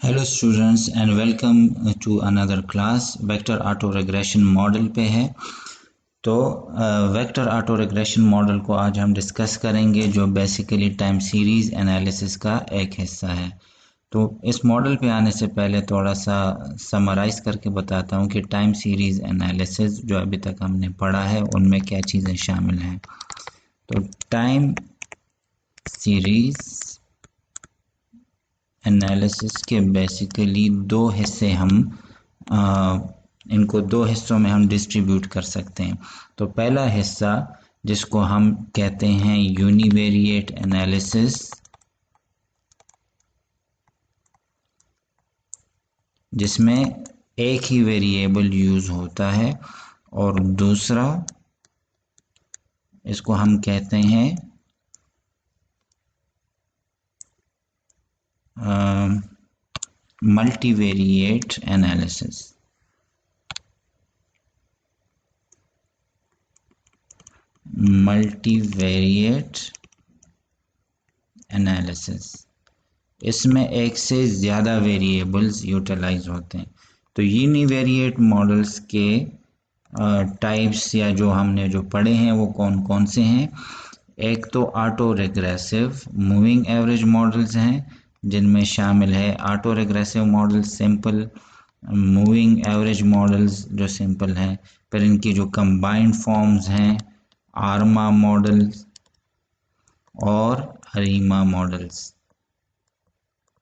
Hello students and welcome to another class. Vector auto regression model पे है। तो vector auto regression model को आज हम डिस्कस करेंगे, जो बेसिकली टाइम सीरीज़ एनालिसिस का एक हिस्सा है। तो इस मॉडल पे आने से पहले थोड़ा सा समराइज़ करके बताता हूँ कि टाइम सीरीज़ एनालिसिस जो अभी तक हमने पढ़ा है उनमें क्या चीज़ें शामिल हैं। तो टाइम सीरीज़ एनालिसिस के बेसिकली दो हिस्से हम इनको दो हिस्सों में हम डिस्ट्रीब्यूट कर सकते हैं। तो पहला हिस्सा जिसको हम कहते हैं यूनिवेरिएट एनालिसिस, जिसमें एक ही वेरिएबल यूज़ होता है, और दूसरा इसको हम कहते हैं मल्टीवेरिएट एनालिसिस। मल्टीवेरिएट एनालिसिस, इसमें एक से ज़्यादा वेरिएबल्स यूटिलाइज होते हैं। तो यूनिवेरिएट मॉडल्स के टाइप्स या जो पढ़े हैं वो कौन कौन से हैं। एक तो auto regressive moving average models हैं, जिनमें शामिल है auto regressive model simple, moving average models जो सिंपल हैं, फिर इनकी जो कंबाइंड फॉर्म्स हैं आर्मा मॉडल्स और अरीमा मॉडल्स।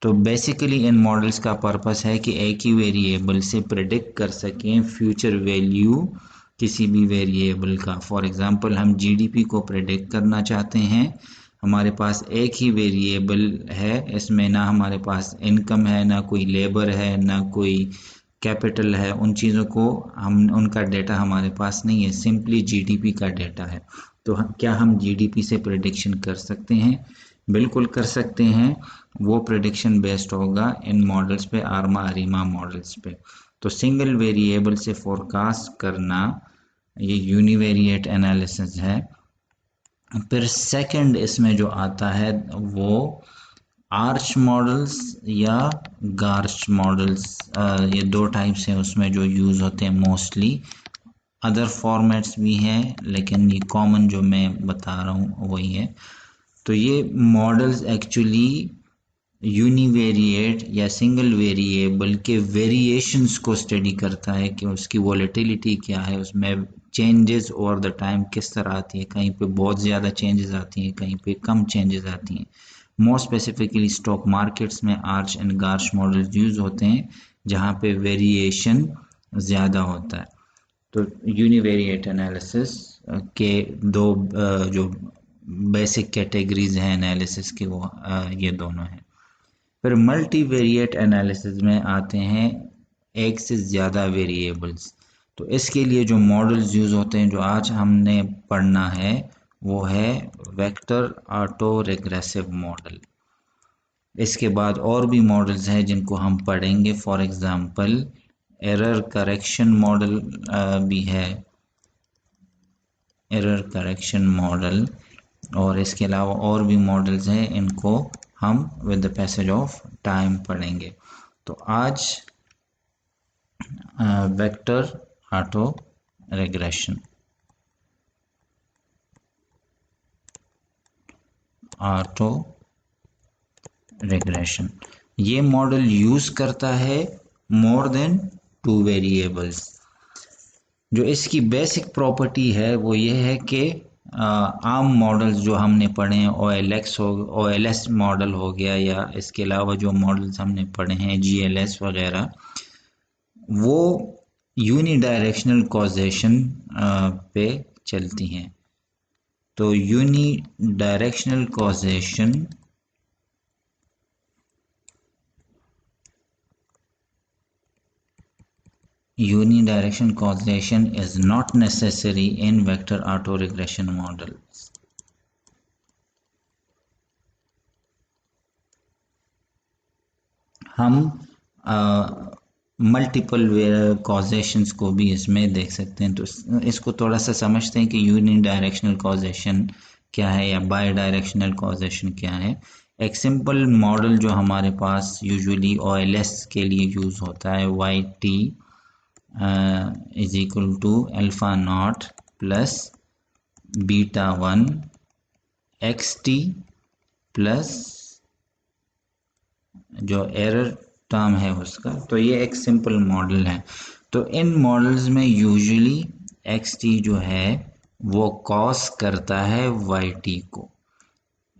तो बेसिकली इन मॉडल्स का पर्पस है कि एक ही वेरिएबल से प्रेडिक्ट कर सकें फ्यूचर वैल्यू किसी भी वेरिएबल का। फॉर एग्जांपल हम जीडीपी को प्रेडिक्ट करना चाहते हैं, हमारे पास एक ही वेरिएबल है, इसमें ना हमारे पास इनकम है, ना कोई लेबर है, ना कोई कैपिटल है, उन चीज़ों को हम उनका डेटा हमारे पास नहीं है, सिंपली जीडीपी का डेटा है। तो क्या हम जीडीपी से प्रेडिक्शन कर सकते हैं? बिल्कुल कर सकते हैं। वो प्रेडिक्शन बेस्ड होगा इन मॉडल्स पे, आर्मा अरीमा मॉडल्स पे। तो सिंगल वेरिएबल से फोरकास्ट करना ये यूनिवेरिएट एनालिसिस है। फिर सेकंड इसमें जो आता है वो आर्च मॉडल्स या गार्च मॉडल्स, ये दो टाइप्स हैं उसमें जो यूज़ होते हैं मोस्टली। अदर फॉर्मेट्स भी हैं लेकिन ये कॉमन जो मैं बता रहा हूँ वही है। तो ये मॉडल्स एक्चुअली यूनिवेरिएट या सिंगल वेरिएबल के वेरिएशंस को स्टडी करता है कि उसकी वॉलेटिलिटी क्या है, उसमें चेंजेस ओवर द टाइम किस तरह आती है, कहीं पे बहुत ज़्यादा चेंजेस आती हैं, कहीं पे कम चेंजेस आती हैं। मोर स्पेसिफिकली स्टॉक मार्केट्स में आर्च एंड गार्च मॉडल्स यूज़ होते हैं जहाँ पे वेरिएशन ज़्यादा होता है। तो यूनिवेरिएट एनालिसिस के दो जो बेसिक कैटेगरीज हैं एनालिसिस के, वो ये दोनों हैं। फिर मल्टीवेरिएट एनालिसिस में आते हैं एक से ज़्यादा वेरिएबल्स। तो इसके लिए जो मॉडल्स यूज़ होते हैं जो आज हमने पढ़ना है वो है वेक्टर ऑटो रिग्रेसिव मॉडल। इसके बाद और भी मॉडल्स हैं जिनको हम पढ़ेंगे, for example error correction model भी है, एरर करेक्शन मॉडल, और इसके अलावा और भी मॉडल्स हैं, इनको हम with the passage of time पढ़ेंगे। तो आज vector auto regression, auto regression ये मॉडल यूज करता है मोर देन टू वेरिएबल्स। जो इसकी बेसिक प्रॉपर्टी है वो ये है कि आम मॉडल्स जो हमने पढ़े हैं, OLS मॉडल हो गया, या इसके अलावा जो मॉडल्स हमने पढ़े हैं GLS वगैरह, वो यूनी डायरेक्शनल कॉजेशन पे चलती हैं। तो unidirectional causation unidirectional causation is not necessary in vector autoregression models. हम मल्टीपल कॉजेशंस को भी इसमें देख सकते हैं। तो इसको थोड़ा सा समझते हैं कि यूनी डायरेक्शनल कॉजेशन क्या है या बाई डायरेक्शनल कॉजेशन क्या है। एक सिंपल मॉडल जो हमारे पास यूजुअली OLS के लिए यूज़ होता है, YT is equal to alpha naught plus beta 1 XT plus जो एरर टर्म है उसका। तो ये एक सिंपल मॉडल है। तो इन मॉडल्स में यूजुअली XT जो है वो कॉस करता है YT को।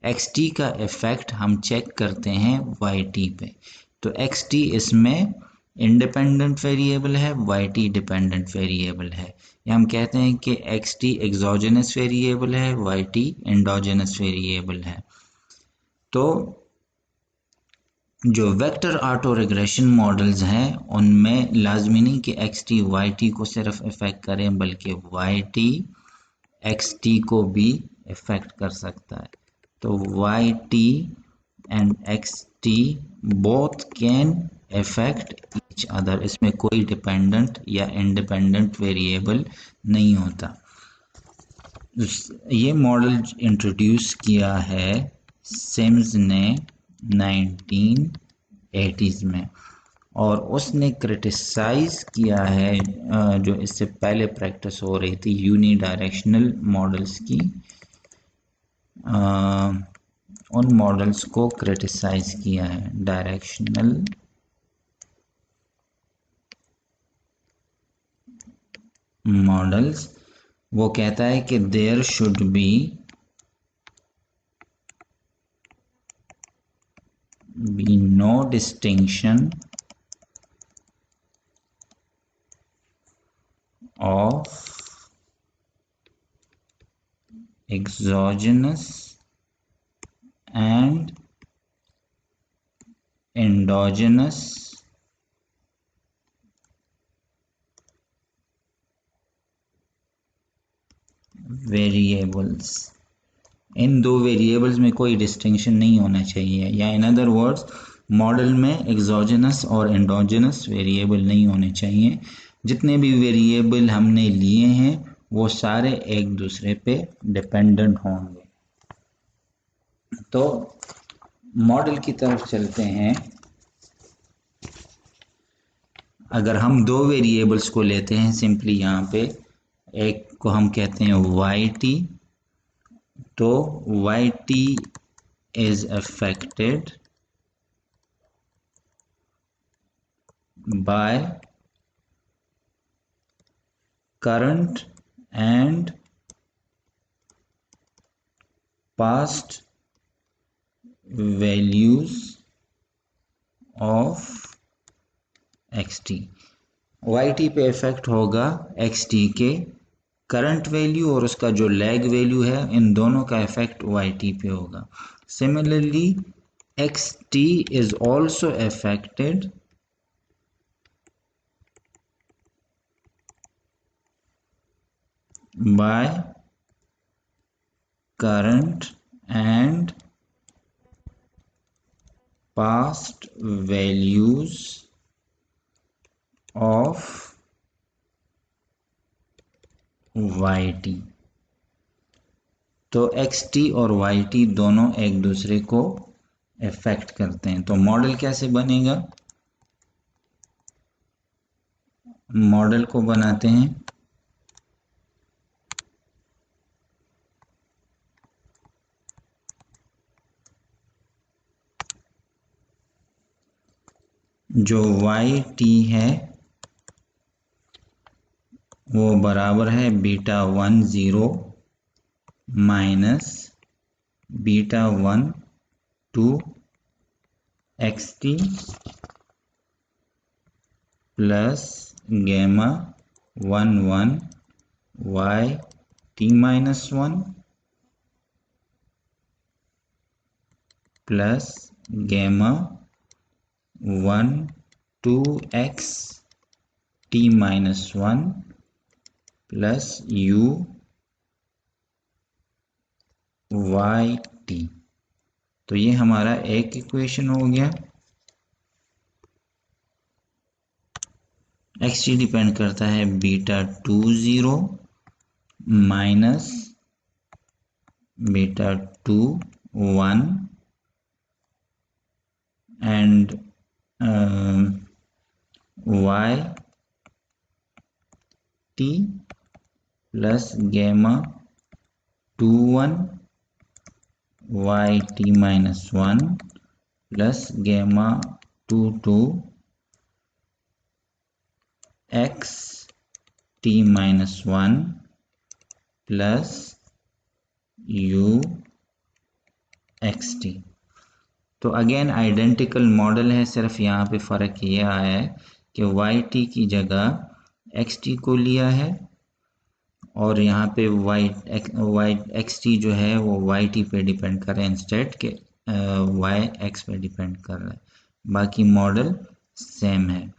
XT का इफेक्ट हम चेक करते हैं YT पे। तो XT इसमें इंडिपेंडेंट वेरिएबल है, YT डिपेंडेंट वेरिएबल है। या हम कहते हैं कि XT एक्सोजेनस वेरिएबल है, YT एंडोजेनस वेरिएबल है। तो जो वेक्टर ऑटो रिग्रेशन मॉडल्स हैं उनमें लाजमी नहीं कि XT YT को सिर्फ इफेक्ट करें, बल्कि YT XT को भी इफेक्ट कर सकता है। तो YT and XT both can affect each other। इसमें कोई डिपेंडेंट या इंडिपेंडेंट वेरिएबल नहीं होता। ये मॉडल इंट्रोड्यूस किया है सिम्स ने 1980s में, और उसने क्रिटिसाइज किया है जो इससे पहले प्रैक्टिस हो रही थी यूनिडायरेक्शनल मॉडल्स की, उन मॉडल्स को क्रिटिसाइज किया है। डायरेक्शनल मॉडल्स, वो कहता है कि there should be no distinction of exogenous and endogenous variables. इन दो वेरिएबल्स में कोई डिस्टिंक्शन नहीं होना चाहिए, या इन अदर वर्ड्स मॉडल में एक्सोजेनस और एंडोजेनस वेरिएबल नहीं होने चाहिए। जितने भी वेरिएबल हमने लिए हैं वो सारे एक दूसरे पे डिपेंडेंट होंगे। तो मॉडल की तरफ चलते हैं। अगर हम दो वेरिएबल्स को लेते हैं सिंपली, यहाँ पे एक को हम कहते हैं YT, तो YT is affected by current and past values of XT। YT पे इफेक्ट होगा XT के करंट वैल्यू और उसका जो लैग वैल्यू है, इन दोनों का इफेक्ट YT पे होगा। Similarly XT is also affected by current and past values of YT। तो XT और YT दोनों एक दूसरे को इफेक्ट करते हैं। तो मॉडल कैसे बनेगा? मॉडल को बनाते हैं। जो YT है वो बराबर है beta 1 0 minus beta 1 2 XT plus gamma 1 1 YT minus 1 plus gamma 1 2 XT minus 1 plus U YT। तो ये हमारा एक इक्वेशन हो गया। XT डिपेंड करता है beta 2 0 minus beta 2 1 and Y T plus gamma 2 1 Y T minus 1 plus gamma 2 2 X T minus 1 plus U X T. तो again identical model है, सिर्फ यहाँ पे फ़र्क ये आया है कि वाई टी की जगह एक्स टी को लिया है और यहाँ पे वाई एक्स टी जो है वो वाई टी पे डिपेंड कर रहा है इंस्टेड के वाई एक्स पे डिपेंड कर रहा है, बाकी मॉडल सेम है।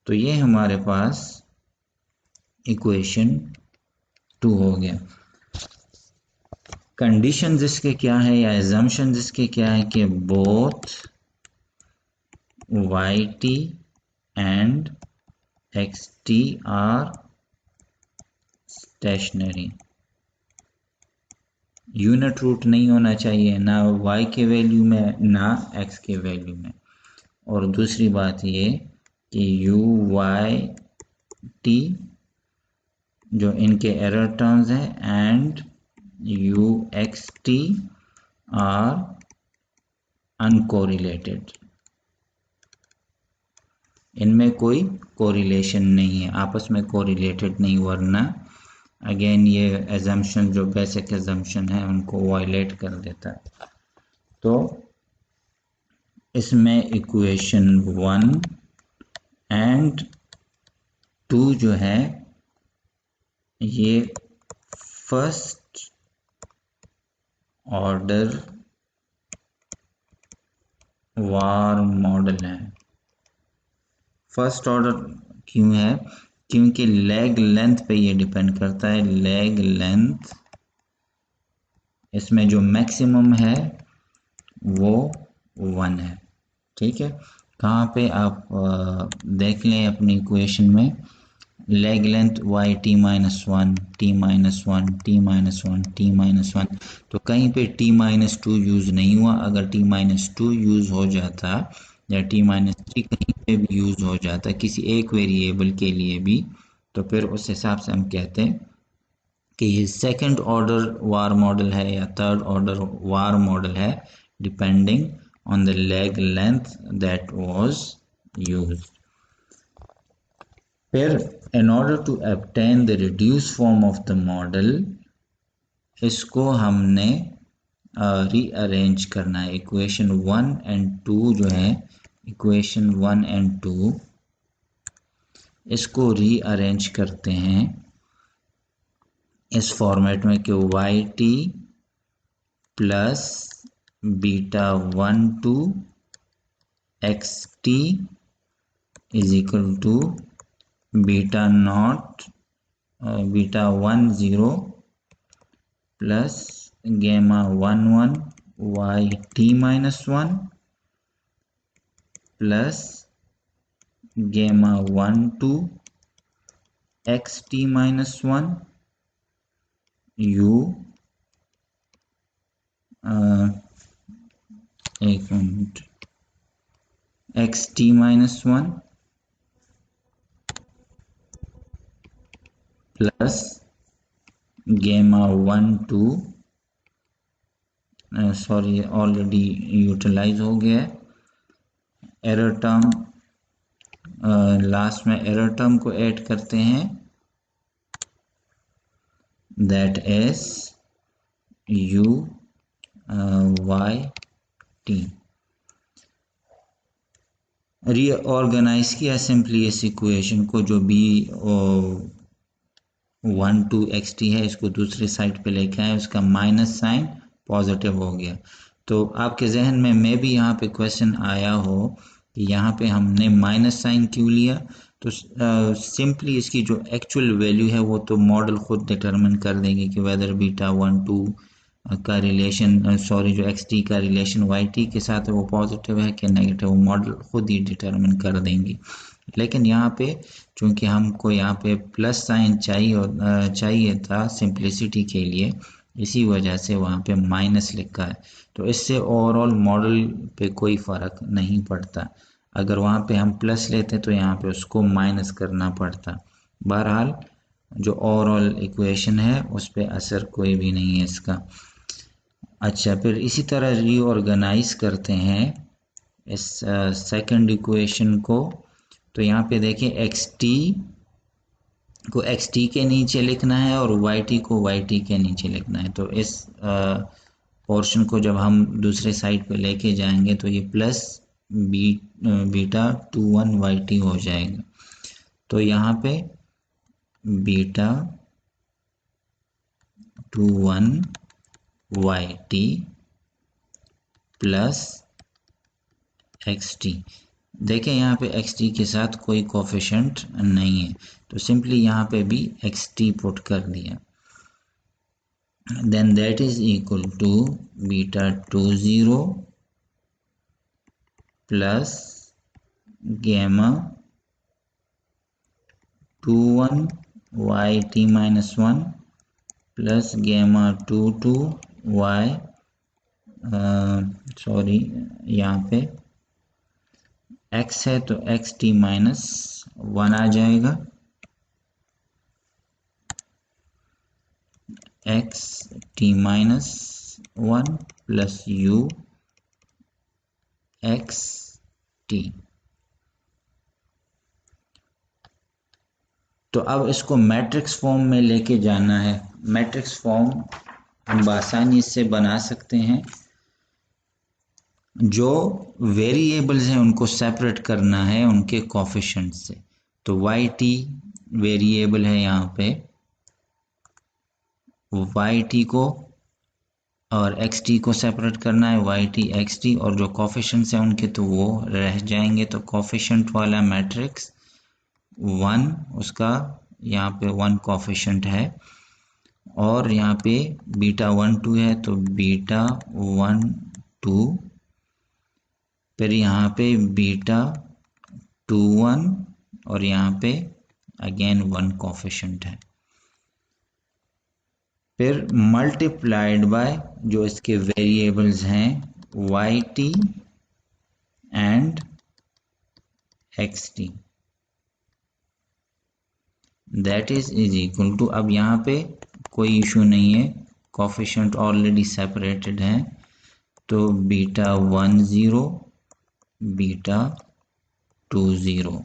तो ये हमारे पास इक्वेशन 2 हो गया। कंडीशन इसके क्या है या एजम्पशन इसके क्या है कि both Y T and X T are stationary. Unit root नहीं होना चाहिए ना y के वैल्यू में ना x के वैल्यू में। और दूसरी बात ये कि u y t जो इनके एरर टर्म्स हैं and u x t are uncorrelated, इनमें कोई कोरिलेशन नहीं है, आपस में कोरिलेटेड नहीं, वरना अगेन ये एजम्पशन जो बेसिक एजम्पशन है उनको वायलेट कर देता है। तो इसमें इक्वेशन 1 एंड 2 जो है ये फर्स्ट ऑर्डर वार मॉडल है। फर्स्ट ऑर्डर क्यों है? क्योंकि लेग लेंथ पे ये डिपेंड करता है। लेग लेंथ इसमें जो मैक्सिमम है वो 1 है, ठीक है। कहाँ पे आप देख लें अपनी इक्वेशन में lag length Y T minus 1 T minus 1 T minus 1 T minus 1, तो कहीं पे टी माइनस 2 यूज़ नहीं हुआ। अगर टी माइनस 2 यूज़ हो जाता या टी माइनस 3 कहीं पे भी यूज़ हो जाता किसी एक वेरिएबल के लिए भी, तो फिर उस हिसाब से हम कहते हैं कि ये सेकंड ऑर्डर वार मॉडल है या थर्ड ऑर्डर वार मॉडल है, depending on the leg length that was used. फिर in order to obtain the reduced form of the model, इसको हमने रीअरेंज करना है। इक्वेशन 1 एंड 2 जो है, इक्वेशन 1 एंड 2 इसको रीअरेंज करते हैं इस फॉर्मेट में कि Y T plus beta 1 2 X T is equal to beta naught beta 1 0 plus gamma 1 1 Y T minus 1 plus gamma 1 2 X T minus 1 U एक minute X T minus 1 plus gamma 1 2 sorry already utilize हो गया है। Error term last में error term को add करते हैं, that is U Y T. Reorganize किया simply इस इक्वेशन को, जो बी 1 2 एक्स टी है इसको दूसरी साइड पे लेके आए, उसका माइनस साइन पॉजिटिव हो गया। तो आपके जहन में मे भी यहाँ पे क्वेश्चन आया हो कि यहाँ पे हमने माइनस साइन क्यों लिया। तो सिंपली इसकी जो एक्चुअल वैल्यू है वो तो मॉडल खुद डिटरमिन कर देंगे कि वेदर बीटा 1 2 का रिलेशन सॉरी जो एक्स टी का रिलेशन वाई टी के साथ है वो पॉजिटिव है कि नेगेटिव, वो मॉडल खुद ही डिटरमिन कर देंगे। लेकिन यहाँ पे चूंकि हमको यहाँ पे प्लस साइन चाहिए था सिंप्लिसिटी के लिए, इसी वजह से वहाँ पे माइनस लिखा है। तो इससे ओवरऑल मॉडल पे कोई फ़र्क नहीं पड़ता। अगर वहाँ पे हम प्लस लेते तो यहाँ पे उसको माइनस करना पड़ता। बहरहाल जो ओवरऑल इक्वेशन है उस पे असर कोई भी नहीं है इसका। अच्छा, फिर इसी तरह रीऑर्गेनाइज करते हैं इस सेकंड इक्वेशन को। तो यहाँ पे देखिए एक्स टी को एक्स टी के नीचे लिखना है और वाई टी को वाई टी के नीचे लिखना है। तो इस पोर्शन को जब हम दूसरे साइड पे लेके जाएंगे तो ये प्लस बीटा 2 1 वाई टी हो जाएगा। तो यहाँ पे beta 2 1 Y T plus X T. देखें यहाँ पे एक्स टी के साथ कोई कोफिशेंट नहीं है, तो सिंपली यहाँ पे भी एक्स टी पुट कर दिया। Then that is equal to beta 2 0 plus gamma 2 1 Y T minus 1 plus gamma 2 2 Y sorry यहाँ पे x है तो एक्स टी माइनस 1 आ जाएगा। X T minus 1 plus U X T. तो अब इसको मैट्रिक्स फॉर्म में लेके जाना है। मैट्रिक्स फॉर्म हम आसानी से बना सकते हैं। जो वेरिएबल्स हैं उनको सेपरेट करना है उनके कोफिशिएंट से। तो वाई टी वेरिएबल है, यहाँ पे वाई टी को और एक्स टी को सेपरेट करना है, वाई टी एक्स टी, और जो कोफिशिएंट्स हैं उनके तो वो रह जाएंगे। तो कोफिशिएंट वाला मैट्रिक्स 1, उसका यहाँ पे 1 कोफिशिएंट है, और यहाँ पे बीटा 1 2 है तो बीटा 1 2, फिर यहाँ पे बीटा 2 1 और यहाँ पे अगेन 1 कोफिशिएंट है। फिर मल्टीप्लाइड बाय जो इसके वेरिएबल्स हैं Y T and X T, that is equal to, अब यहाँ पे कोई इशू नहीं है, कोफिशिएंट ऑलरेडी सेपरेटेड है, तो बीटा 1 0 बीटा 2 0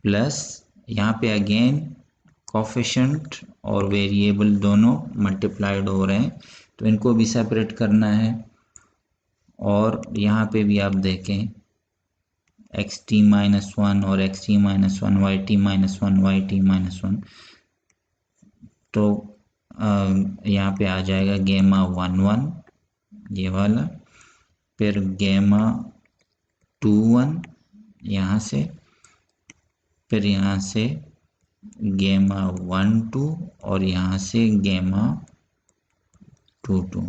प्लस यहाँ पे अगेन कोफिशिएंट और वेरिएबल दोनों मल्टीप्लाइड हो रहे हैं तो इनको भी सेपरेट करना है। और यहाँ पे भी आप देखें एक्स टी माइनस 1 और X T minus 1 Y T minus 1 Y T minus 1, तो यहाँ पे आ जाएगा गेमा 1 1 ये वाला, फिर गेमा 2 1 यहाँ से, फिर यहाँ से गेमा 1 2 और यहाँ से गेमा 2 2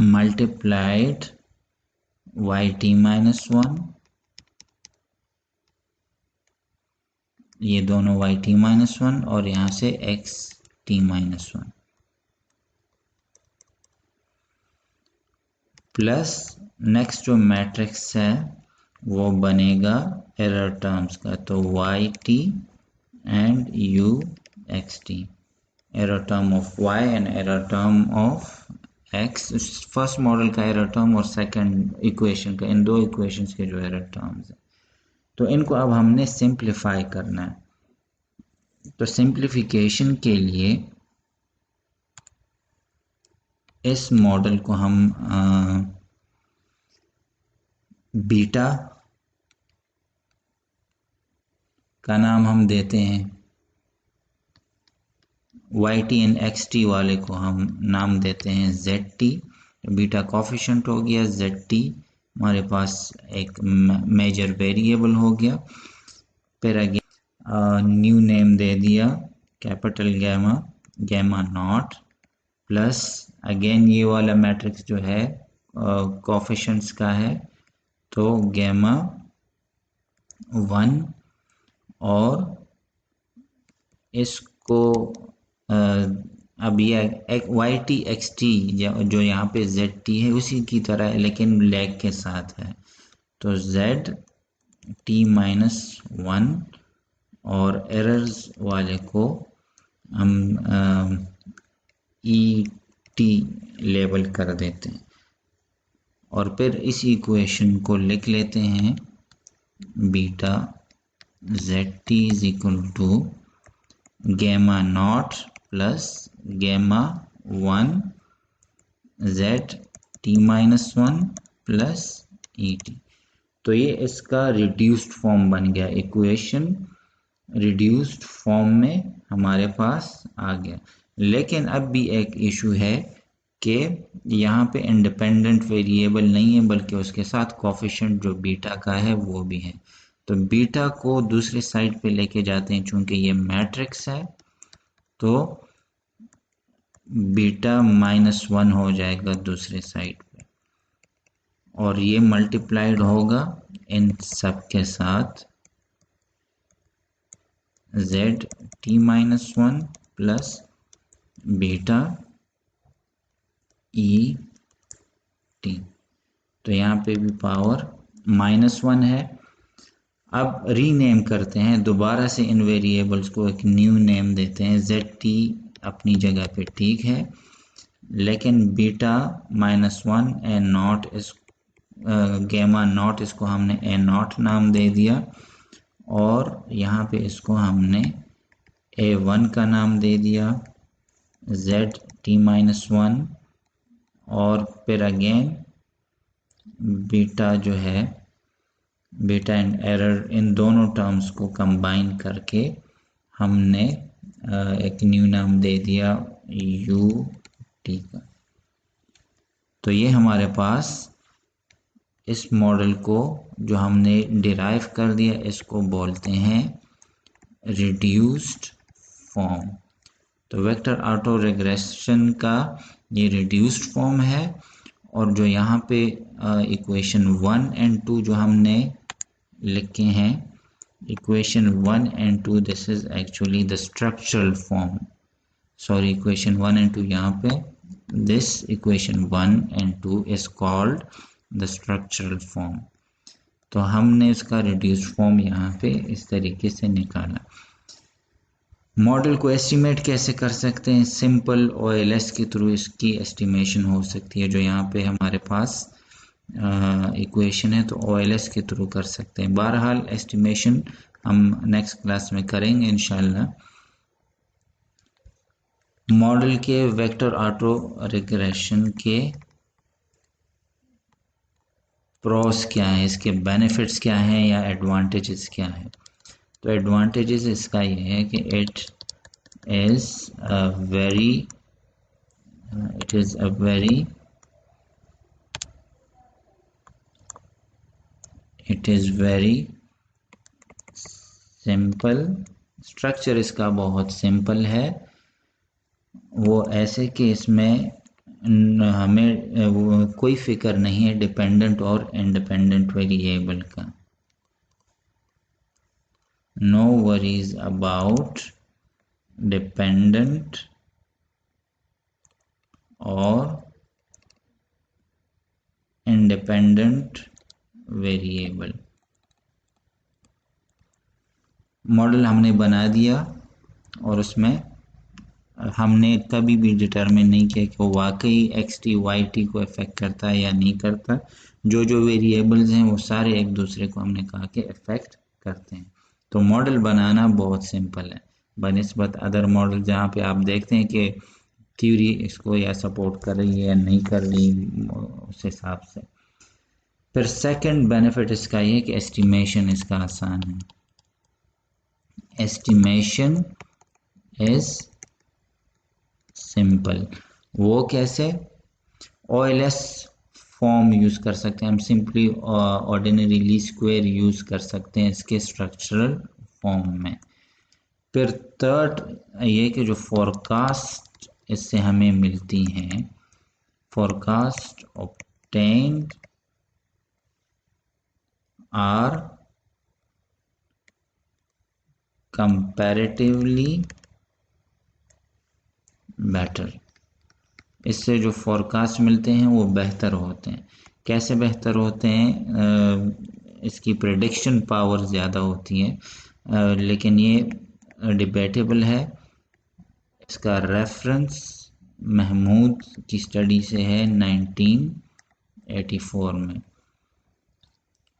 मल्टीप्लाइड वाई टी माइनस 1, ये दोनों वाई टी माइनस 1 और यहाँ से X T minus 1 plus next जो मैट्रिक्स है वो बनेगा एरर टर्म्स का, तो Y T and U X T, error term of Y and error term of X, first model का एरर टर्म और सेकंड इक्वेशन का, इन दो इक्वेशंस के जो एरर टर्म्स हैं। तो इनको अब हमने सिंप्लीफाई करना है। तो सिंप्लीफिकेशन के लिए इस मॉडल को हम बीटा का नाम हम देते हैं, Y T and X T वाले को हम नाम देते हैं जेड टी। बीटा कोफिशिएंट हो गया, जेड टी हमारे पास एक मेजर वेरिएबल हो गया। फिर अगेन न्यू नेम दे दिया capital gamma, gamma naught, plus again ये वाला मैट्रिक्स जो है कोफिशिएंट्स का है, तो गैमा 1, और इस को अब ये वाई टी एक्स टी जो यहाँ पे जेड टी है उसी की तरह है, लेकिन लैग के साथ है। तो जेड टी माइनस वन और एरर्स वाले को हम ई टी लेबल कर देते हैं और फिर इस इक्वेशन को लिख लेते हैं beta Z T is equal to gamma naught plus gamma one Z T minus one plus E T. तो ये इसका रिड्यूस्ड फॉर्म बन गया, इक्वेशन रिड्यूस्ड फॉर्म में हमारे पास आ गया। लेकिन अब भी एक इशू है कि यहाँ पे इंडिपेंडेंट वेरिएबल नहीं है, बल्कि उसके साथ कोफिशिएंट जो बीटा का है वो भी है। तो बीटा को दूसरे साइड पे लेके जाते हैं, चूंकि ये मैट्रिक्स है तो बीटा माइनस वन हो जाएगा दूसरे साइड पे, और ये मल्टीप्लाइड होगा इन सब के साथ Z T minus one plus beta ई टी। तो यहाँ पे भी पावर माइनस वन है। अब रीनेम करते हैं दोबारा से, इन वेरिएबल्स को एक न्यू नेम देते हैं। जेड टी अपनी जगह पे ठीक है, लेकिन beta minus one A not इस गैमा नॉट इसको हमने ए नॉट नाम दे दिया, और यहाँ पे इसको हमने ए वन का नाम दे दिया, जेड टी माइनस वन, और फिर अगेन बीटा जो है बीटा एंड एरर, इन दोनों टर्म्स को कंबाइन करके हमने एक न्यू नाम दे दिया यू टी का। तो ये हमारे पास इस मॉडल को जो हमने डिराइव कर दिया इसको बोलते हैं रिड्यूस्ड फॉर्म। तो वेक्टर ऑटो रिग्रेशन का ये रिड्यूस्ड फॉर्म है, और जो यहाँ पे इक्वेशन वन एंड टू जो हमने लिखे हैं, equation one and two, this is actually the structural form. Sorry, equation one and two यहाँ पे, this equation one and two is called the structural form. तो हमने इसका रिड्यूस्ड फॉर्म यहाँ पे इस तरीके से निकाला। मॉडल को एस्टिमेट कैसे कर सकते हैं? सिंपल ओएलएस के थ्रू इसकी एस्टिमेशन हो सकती है। जो यहाँ पे हमारे पास इक्वेशन है, तो ओएलएस के थ्रू कर सकते हैं। बहरहाल एस्टिमेशन हम नेक्स्ट क्लास में करेंगे इंशाल्लाह। मॉडल के वेक्टर ऑटो रिग्रेशन के प्रोस क्या है, इसके बेनिफिट्स क्या हैं या एडवांटेजेस क्या है? तो एडवांटेजेस इसका ये है कि it is a very simple structure. इसका बहुत सिंपल है, वो ऐसे कि इसमें हमें कोई फिक्र नहीं है डिपेंडेंट और इंडिपेंडेंट वेरिएबल का। नो वरीज अबाउट डिपेंडेंट और इंडिपेंडेंट वेरिएबल। मॉडल हमने बना दिया और उसमें हमने कभी भी डिटरमिन नहीं किया कि वो वाकई एक्स टी वाई टी को इफेक्ट करता है या नहीं करता। जो जो वेरिएबल्स हैं वो सारे एक दूसरे को हमने कहा कि इफेक्ट करते हैं। तो मॉडल बनाना बहुत सिंपल है बनिस्बत अदर मॉडल, जहाँ पे आप देखते हैं कि थ्योरी इसको या सपोर्ट कर रही है या नहीं कर रही, उस हिसाब से। फिर सेकंड बेनिफिट इसका ये है कि एस्टिमेशन इसका आसान है। Estimation is simple. वो कैसे? ओएलएस फॉर्म यूज कर सकते हैं हम, simply ordinary least square use कर सकते हैं इसके स्ट्रक्चरल फॉर्म में। फिर थर्ड ये कि जो फोरकास्ट इससे हमें मिलती हैं, forecast obtained are comparatively better. इससे जो फोरकास्ट मिलते हैं वो बेहतर होते हैं। कैसे बेहतर होते हैं? इसकी प्रेडिक्शन पावर ज़्यादा होती है, लेकिन ये डिबेटेबल है। इसका रेफरेंस महमूद की स्टडी से है 1984 में।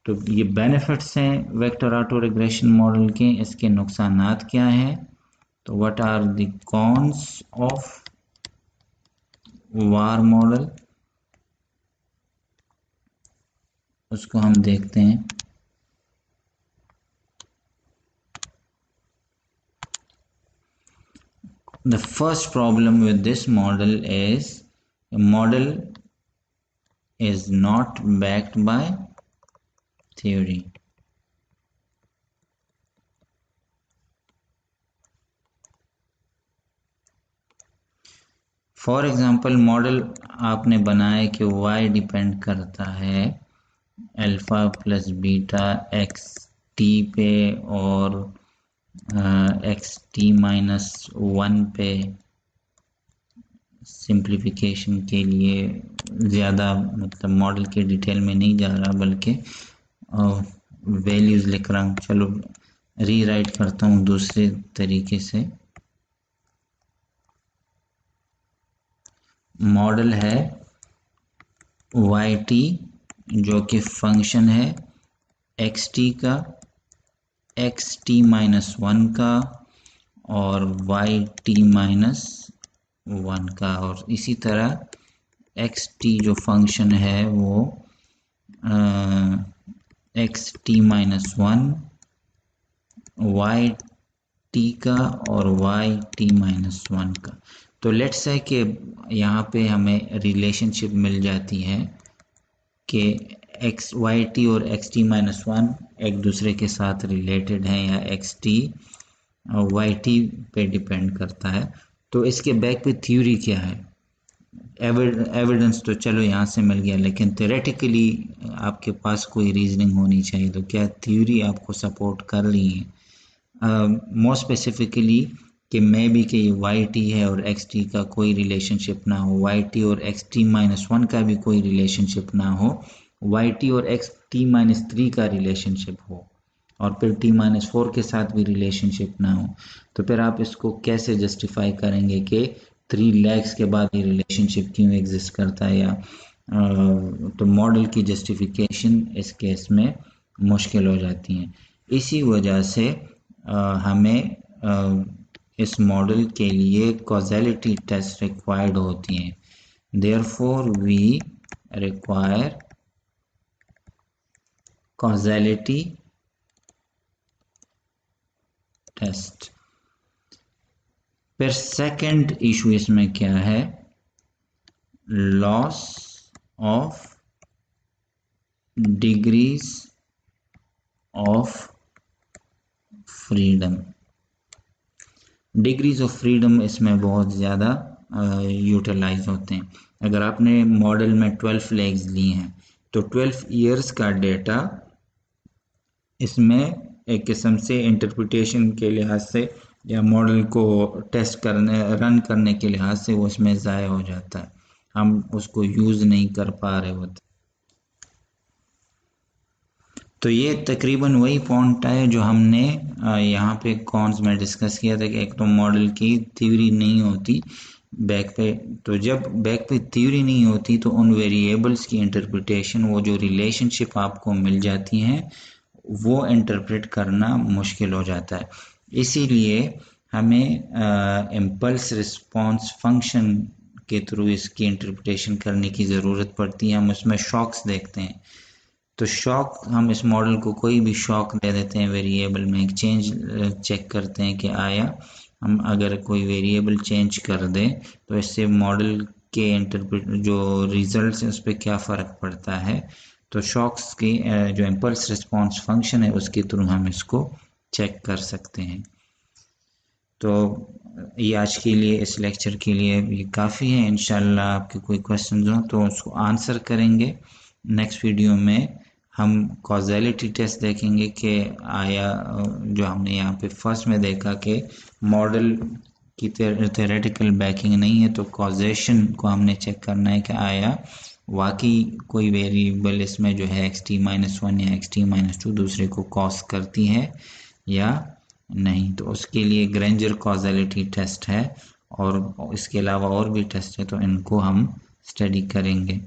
तो ये बेनिफिट्स हैं वेक्टर ऑटो रिग्रेशन मॉडल के। इसके नुकसानात क्या हैं? तो what are the cons of VAR model, उसको हम देखते हैं। The first problem with this model is a model is not backed by theory. For example model आपने बनाया कि y डिपेंड करता है alpha plus beta x T पे और एक्स टी माइनस 1 पे। सिंप्लीफिकेशन के लिए ज़्यादा मतलब मॉडल के डिटेल में नहीं जा रहा, बल्कि वैल्यूज़ लिख रहा हूँ। चलो रीराइट करता हूँ दूसरे तरीके से। मॉडल है वाई टी जो कि फंक्शन है एक्स टी का, एक्स टी माइनस 1 का और वाई टी माइनस 1 का, और इसी तरह एक्स टी जो फंक्शन है वो X T minus 1, Y T का और वाई टी माइनस 1 का। तो लेट्स से कि यहाँ पे हमें रिलेशनशिप मिल जाती है कि एक्स वाई टी और एक्स टी माइनस 1 एक दूसरे के साथ रिलेटेड हैं, या एक्स टी वाई टी पे डिपेंड करता है। तो इसके बैक पे थ्योरी क्या है? एविडेंस तो चलो यहाँ से मिल गया, लेकिन थ्योरेटिकली आपके पास कोई रीजनिंग होनी चाहिए। तो क्या थ्योरी आपको सपोर्ट कर रही है? मोर स्पेसिफिकली कि मे बी कि ये वाई टी है और एक्स टी का कोई रिलेशनशिप ना हो, वाई टी और एक्स टी माइनस 1 का भी कोई रिलेशनशिप ना हो, वाई टी और एक्स टी माइनस 3 का रिलेशनशिप हो, और फिर टी माइनस 4 के साथ भी रिलेशनशिप ना हो। तो फिर आप इसको कैसे जस्टिफाई करेंगे कि 3 लैक्स के बाद ये रिलेशनशिप क्यों एग्जिस्ट करता है? या तो मॉडल की जस्टिफिकेशन इस केस में मुश्किल हो जाती है। इसी वजह से हमें इस मॉडल के लिए कॉजेलिटी टेस्ट रिक्वायर्ड होती हैं। Therefore we require causality test. फिर सेकंड इशू इसमें क्या है? Loss of degrees of freedom. Degrees of freedom इसमें बहुत ज़्यादा यूटिलाइज होते हैं। अगर आपने मॉडल में 12 लेग्स ली हैं तो 12 ईयर्स का डेटा इसमें एक किस्म से इंटरप्रिटेशन के लिहाज से या मॉडल को टेस्ट करने रन करने के लिहाज से वो इसमें ज़ाया हो जाता है, हम उसको यूज़ नहीं कर पा रहे होते। तो ये तकरीबन वही पॉइंट है जो हमने यहाँ पे कॉन्स में डिस्कस किया था कि एक तो मॉडल की थ्योरी नहीं होती बैक पे। तो जब बैक पे थ्योरी नहीं होती तो उन वेरिएबल्स की इंटरप्रिटेशन, वो जो रिलेशनशिप आपको मिल जाती हैं, वो इंटरप्रेट करना मुश्किल हो जाता है। इसीलिए हमें इम्पल्स रिस्पॉन्स फंक्शन के थ्रू इसकी इंटरप्रिटेशन करने की ज़रूरत पड़ती है। हम उसमें शॉक्स देखते हैं, तो शॉक हम इस मॉडल को कोई भी शॉक दे देते हैं वेरिएबल में, एक चेंज चेक करते हैं कि आया। हम अगर कोई वेरिएबल चेंज कर दें तो इससे मॉडल के इंटरप्रेट जो रिजल्ट्स हैं उस पर क्या फ़र्क पड़ता है। तो शॉक्स की जो इम्पल्स रिस्पॉन्स फंक्शन है उसके थ्रू हम इसको चेक कर सकते हैं। तो ये आज के लिए, इस लेक्चर के लिए ये काफ़ी है। इंशाल्लाह आपके कोई क्वेश्चन हो तो उसको आंसर करेंगे। नेक्स्ट वीडियो में हम कॉजेलिटी टेस्ट देखेंगे कि आया जो हमने यहाँ पे फर्स्ट में देखा कि मॉडल की थ्योरेटिकल बैकिंग नहीं है, तो कॉजेशन को हमने चेक करना है कि आया वाकई कोई वेरिएबल इसमें जो है xt-1 या xt-2 दूसरे को कॉज करती है या नहीं। तो उसके लिए ग्रेंजर कॉजेलिटी टेस्ट है और इसके अलावा और भी टेस्ट है, तो इनको हम स्टडी करेंगे।